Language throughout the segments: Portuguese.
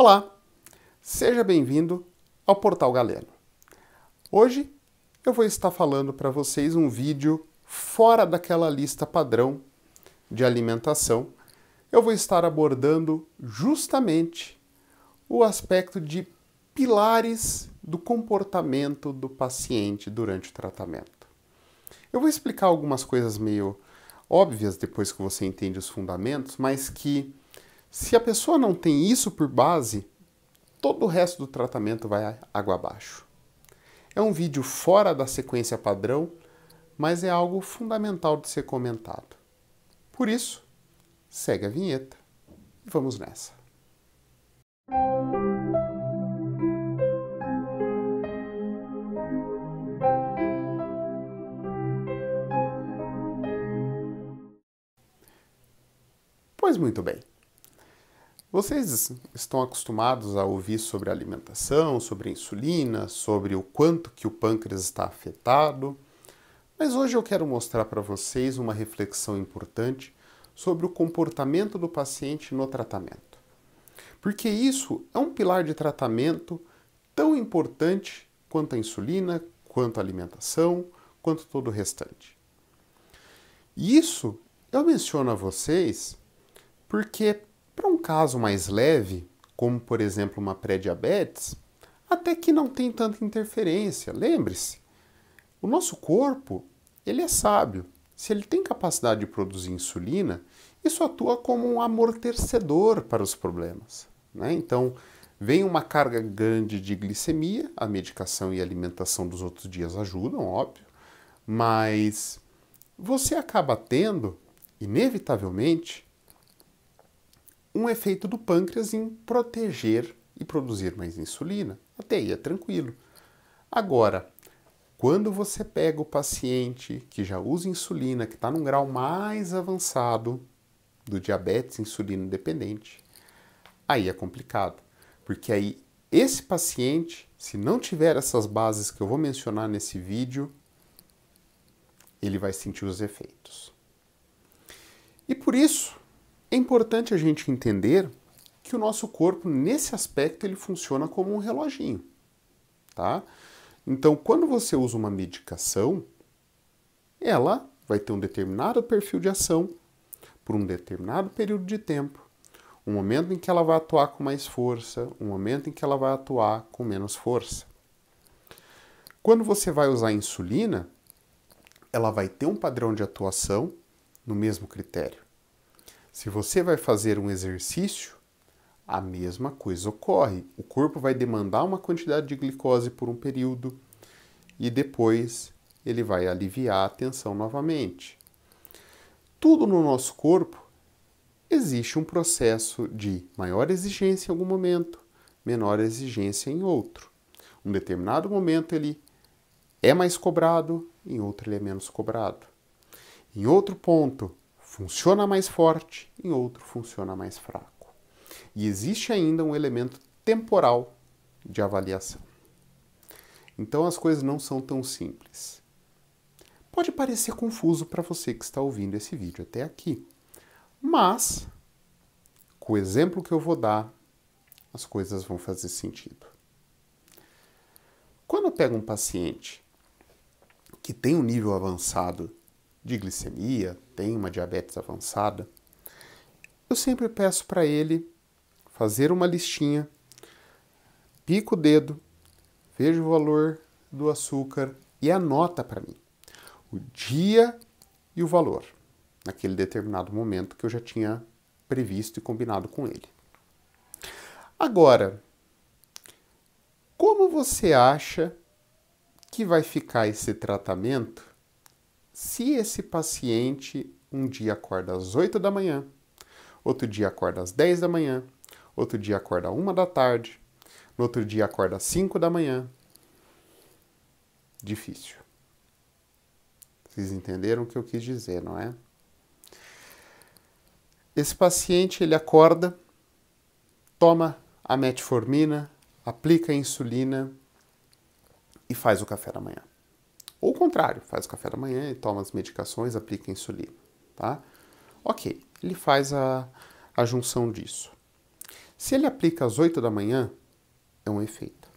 Olá, seja bem-vindo ao Portal Galeno. Hoje eu vou estar falando para vocês um vídeo fora daquela lista padrão de alimentação. Eu vou estar abordando justamente o aspecto de pilares do comportamento do paciente durante o tratamento. Eu vou explicar algumas coisas meio óbvias depois que você entende os fundamentos, mas que se a pessoa não tem isso por base, todo o resto do tratamento vai água abaixo. É um vídeo fora da sequência padrão, mas é algo fundamental de ser comentado. Por isso, segue a vinheta e vamos nessa. Pois muito bem. Vocês estão acostumados a ouvir sobre alimentação, sobre insulina, sobre o quanto que o pâncreas está afetado, mas hoje eu quero mostrar para vocês uma reflexão importante sobre o comportamento do paciente no tratamento. Porque isso é um pilar de tratamento tão importante quanto a insulina, quanto a alimentação, quanto todo o restante. E isso eu menciono a vocês porque para um caso mais leve, como por exemplo uma pré-diabetes, até que não tem tanta interferência. Lembre-se, o nosso corpo, ele é sábio. Se ele tem capacidade de produzir insulina, isso atua como um amortecedor para os problemas, né? Então, vem uma carga grande de glicemia, a medicação e a alimentação dos outros dias ajudam, óbvio, mas você acaba tendo, inevitavelmente, um efeito do pâncreas em proteger e produzir mais insulina. Até aí é tranquilo. Agora, quando você pega o paciente que já usa insulina, que está num grau mais avançado do diabetes insulino dependente, aí é complicado. Porque aí esse paciente, se não tiver essas bases que eu vou mencionar nesse vídeo, ele vai sentir os efeitos. E por isso, é importante a gente entender que o nosso corpo, nesse aspecto, ele funciona como um reloginho, tá? Então, quando você usa uma medicação, ela vai ter um determinado perfil de ação por um determinado período de tempo, um momento em que ela vai atuar com mais força, um momento em que ela vai atuar com menos força. Quando você vai usar a insulina, ela vai ter um padrão de atuação no mesmo critério. Se você vai fazer um exercício, a mesma coisa ocorre. O corpo vai demandar uma quantidade de glicose por um período e depois ele vai aliviar a tensão novamente. Tudo no nosso corpo existe um processo de maior exigência em algum momento, menor exigência em outro. Um determinado momento ele é mais cobrado, em outro ele é menos cobrado. Em outro ponto, funciona mais forte, em outro funciona mais fraco. E existe ainda um elemento temporal de avaliação. Então as coisas não são tão simples. Pode parecer confuso para você que está ouvindo esse vídeo até aqui, mas com o exemplo que eu vou dar, as coisas vão fazer sentido. Quando eu pego um paciente que tem um nível avançado de glicemia, tem uma diabetes avançada, eu sempre peço para ele fazer uma listinha, pica o dedo, veja o valor do açúcar e anota para mim o dia e o valor, naquele determinado momento que eu já tinha previsto e combinado com ele. Agora, como você acha que vai ficar esse tratamento se esse paciente um dia acorda às 8 da manhã, outro dia acorda às 10 da manhã, outro dia acorda às 1 da tarde, no outro dia acorda às 5 da manhã? Difícil. Vocês entenderam o que eu quis dizer, não é? Esse paciente, ele acorda, toma a metformina, aplica a insulina e faz o café da manhã. Ou o contrário, faz o café da manhã e toma as medicações, aplica a insulina, tá? Ok, ele faz a junção disso. Se ele aplica às 8 da manhã, é um efeito.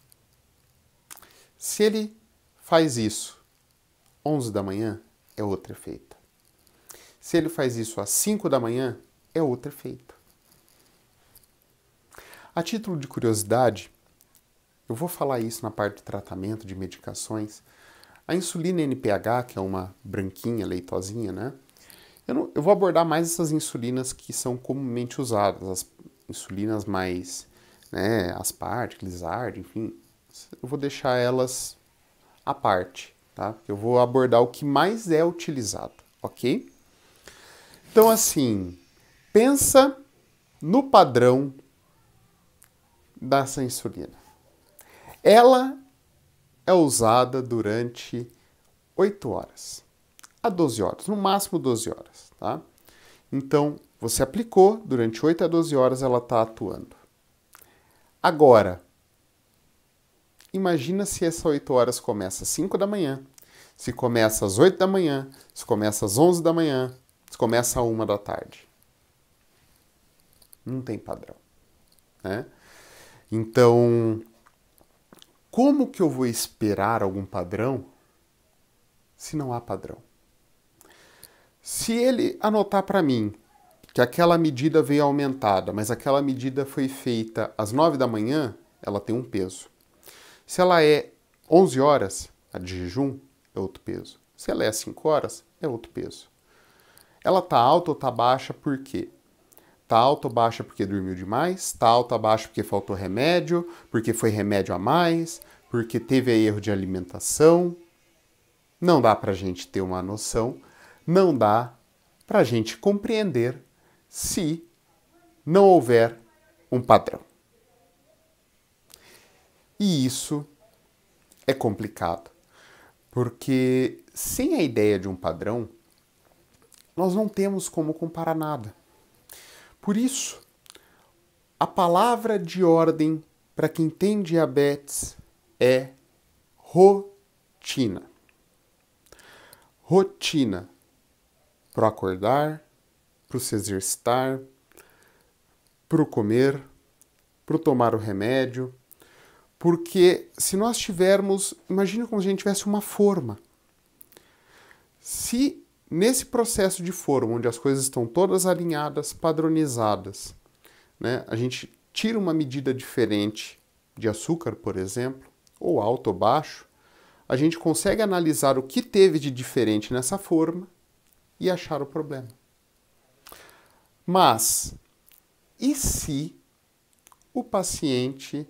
Se ele faz isso 11 da manhã, é outro efeito. Se ele faz isso às 5 da manhã, é outro efeito. A título de curiosidade, eu vou falar isso na parte de tratamento de medicações. A insulina NPH, que é uma branquinha, leitosinha, né? Eu vou abordar mais essas insulinas que são comumente usadas, as insulinas mais, né, Aspart, Lizard, enfim. Eu vou deixar elas à parte, tá? Eu vou abordar o que mais é utilizado, ok? Então, assim, pensa no padrão dessa insulina. Ela é usada durante 8 horas a 12 horas, no máximo 12 horas, tá? Então, você aplicou, durante 8 a 12 horas ela está atuando. Agora, imagina se essa 8 horas começa às 5 da manhã, se começa às 8 da manhã, se começa às 11 da manhã, se começa às 1 da tarde. Não tem padrão, né? Então, como que eu vou esperar algum padrão se não há padrão? Se ele anotar para mim que aquela medida veio aumentada, mas aquela medida foi feita às 9 da manhã, ela tem um peso. Se ela é 11 horas, a de jejum, é outro peso. Se ela é 5 horas, é outro peso. Ela está alta ou está baixa por quê? Está alta ou baixa porque dormiu demais? Está alta ou baixa porque faltou remédio? Porque foi remédio a mais? Porque teve erro de alimentação? Não dá para a gente ter uma noção, não dá para a gente compreender se não houver um padrão. E isso é complicado, porque sem a ideia de um padrão, nós não temos como comparar nada. Por isso, a palavra de ordem para quem tem diabetes é rotina. Rotina para acordar, para se exercitar, para comer, para tomar o remédio. Porque se nós tivermos, imagine como se a gente tivesse uma forma. Se nesse processo de forma, onde as coisas estão todas alinhadas, padronizadas, né, a gente tira uma medida diferente de açúcar, por exemplo, ou alto ou baixo, a gente consegue analisar o que teve de diferente nessa forma e achar o problema. Mas, e se o paciente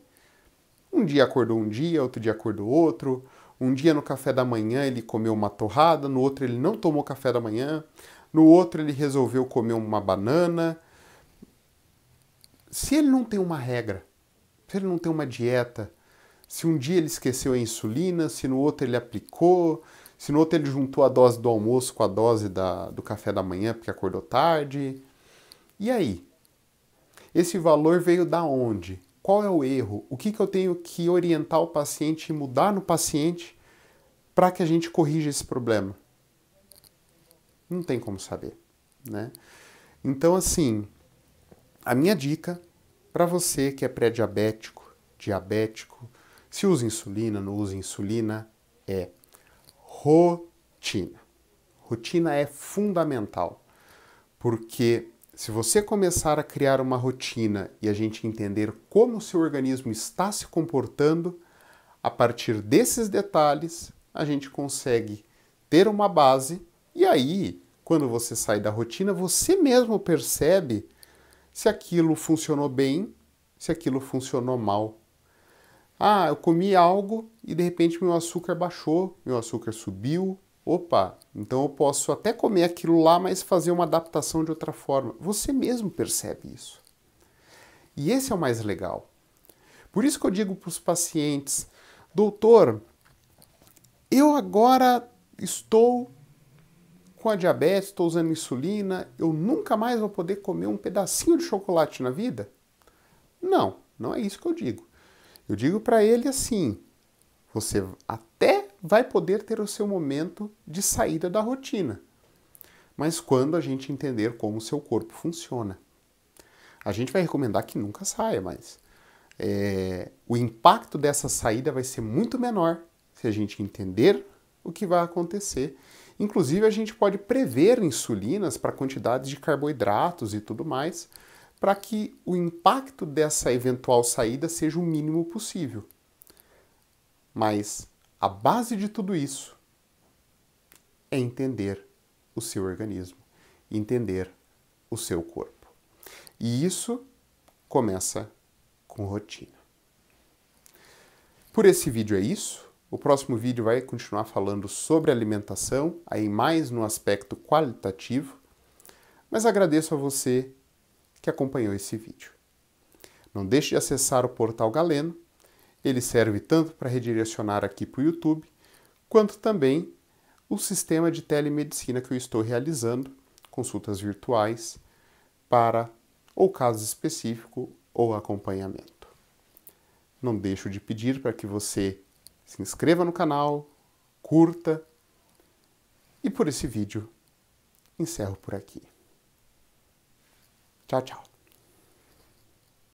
um dia acordou um dia, outro dia acordou outro, um dia no café da manhã ele comeu uma torrada, no outro ele não tomou café da manhã, no outro ele resolveu comer uma banana. Se ele não tem uma regra, se ele não tem uma dieta, se um dia ele esqueceu a insulina, se no outro ele aplicou, se no outro ele juntou a dose do almoço com a dose do café da manhã porque acordou tarde. E aí? Esse valor veio da onde? Qual é o erro? O que eu tenho que orientar o paciente e mudar no paciente para que a gente corrija esse problema? Não tem como saber, né? Então, assim, a minha dica para você que é pré-diabético, diabético, se usa insulina, não usa insulina, é rotina. Rotina é fundamental, porque se você começar a criar uma rotina e a gente entender como o seu organismo está se comportando, a partir desses detalhes, a gente consegue ter uma base e aí, quando você sai da rotina, você mesmo percebe se aquilo funcionou bem, se aquilo funcionou mal. Ah, eu comi algo e de repente meu açúcar baixou, meu açúcar subiu. Opa, então eu posso até comer aquilo lá, mas fazer uma adaptação de outra forma. Você mesmo percebe isso. E esse é o mais legal. Por isso que eu digo para os pacientes, doutor, eu agora estou com a diabetes, estou usando insulina, eu nunca mais vou poder comer um pedacinho de chocolate na vida? Não, não é isso que eu digo. Eu digo para ele assim, você até vai poder ter o seu momento de saída da rotina, mas quando a gente entender como o seu corpo funciona. A gente vai recomendar que nunca saia, mas o impacto dessa saída vai ser muito menor se a gente entender o que vai acontecer. Inclusive, a gente pode prever insulinas para quantidades de carboidratos e tudo mais, para que o impacto dessa eventual saída seja o mínimo possível. Mas a base de tudo isso é entender o seu organismo, entender o seu corpo. E isso começa com rotina. Por esse vídeo é isso. O próximo vídeo vai continuar falando sobre alimentação, aí mais no aspecto qualitativo, mas agradeço a você que acompanhou esse vídeo. Não deixe de acessar o portal Galeno, ele serve tanto para redirecionar aqui para o YouTube, quanto também o sistema de telemedicina que eu estou realizando, consultas virtuais, para ou caso específico ou acompanhamento. Não deixo de pedir para que você se inscreva no canal, curta, e por esse vídeo encerro por aqui. Tchau, tchau.